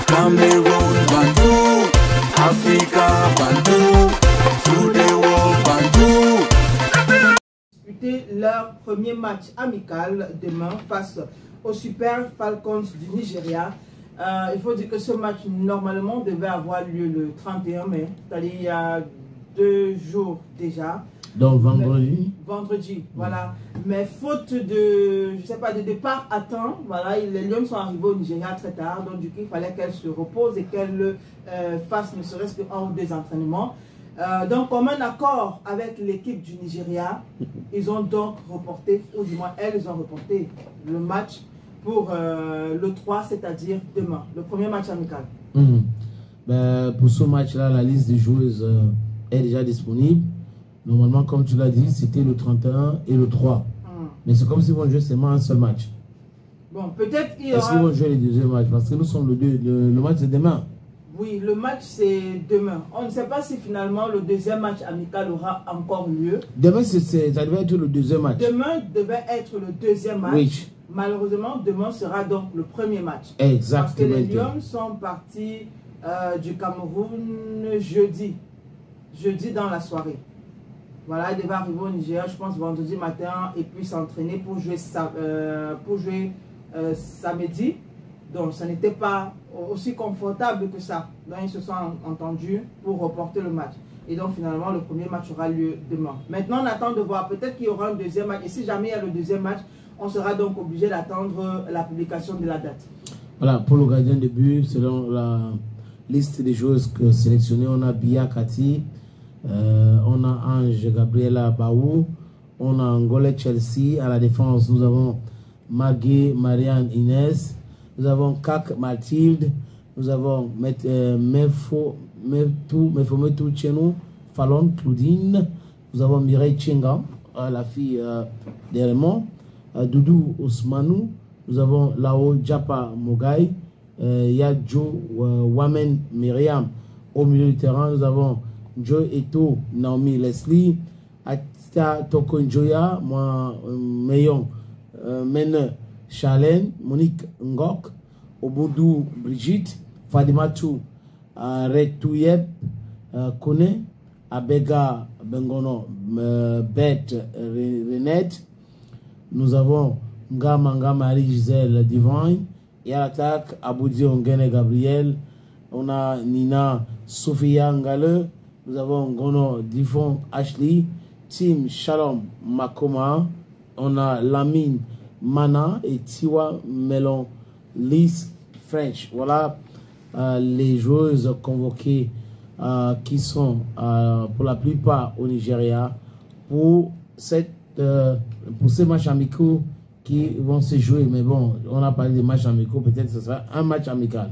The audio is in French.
Cameroun, Bandou, Africa, Bandou, through the world, Bandou. Disputer leur premier match amical demain face aux Super Falcons du Nigeria. Il faut dire que ce match normalement devait avoir lieu le 31 mai, c'est-à-dire il y a 2 jours déjà. Donc vendredi. Vendredi, voilà. Mais faute de, je sais pas, de départ à temps, voilà, les Lions sont arrivés au Nigeria très tard, donc du coup il fallait qu'elles se reposent et qu'elles fassent ne serait-ce qu'un ou 2 entraînements. Donc comme un accord avec l'équipe du Nigeria, ils ont donc reporté, ou du moins elles ont reporté le match pour le 3, c'est-à-dire demain, le premier match amical. Ben, pour ce match-là, la liste des joueuses est déjà disponible. Normalement, comme tu l'as dit, c'était le 31 et le 3. Mais c'est comme s'ils vont jouer seulement un seul match. Bon, peut-être qu'il y aura... Est-ce qu'ils vont jouer les deuxièmes matchs? Parce que nous sommes le match c'est demain. Oui, le match c'est demain. On ne sait pas si finalement le deuxième match amical aura encore lieu. Demain, ça devait être le deuxième match. Demain devait être le deuxième match. Oui. Malheureusement, demain sera donc le premier match. Exactement. Parce que les Lions sont partis du Cameroun jeudi dans la soirée. Voilà, ils devaient arriver au Nigeria, je pense, vendredi matin et puis s'entraîner pour jouer, samedi. Donc, ça n'était pas aussi confortable que ça. Donc, ils se sont entendus pour reporter le match. Et donc, finalement, le premier match aura lieu demain. Maintenant, on attend de voir. Peut-être qu'il y aura un deuxième match. Et si jamais il y a le deuxième match, on sera donc obligé d'attendre la publication de la date. Voilà, pour le gardien de but, selon la liste des joueuses sélectionnées, on a Bia Kati, on a Ange Gabriela Baou, on a Angolais Chelsea. À la défense, nous avons Maggie Marianne Inès, nous avons Kak Mathilde, nous avons Mefometou Tchenou, Fallon Claudine, nous avons Mireille Tchenga, la fille de Raymond, Doudou Ousmanou, nous avons Lao Djapa Mogai, Yadjo Wamen Myriam au milieu du terrain, nous avons Joe Eto, Naomi Leslie, Atita Toko Njoya, Meyon Mene Chalen, Monique Ngok, Oboudou Brigitte, Fadimatou Retouyeb Kone, Abega Bengono Beth Renette. Nous avons Ngamanga Marie-Gisèle Divine. Et à l'attaque, Aboudi Ongene Gabriel. On a Nina Sophia Ngale. Nous avons Ngono Difon Ashley. Tim Shalom Makoma. On a Lamine Mana et Tiwa Melon Liz French. Voilà les joueuses convoquées qui sont pour la plupart au Nigeria pour ces matchs amicaux qui vont se jouer. Mais bon, on a parlé des matchs amicaux, peut-être que ce sera un match amical.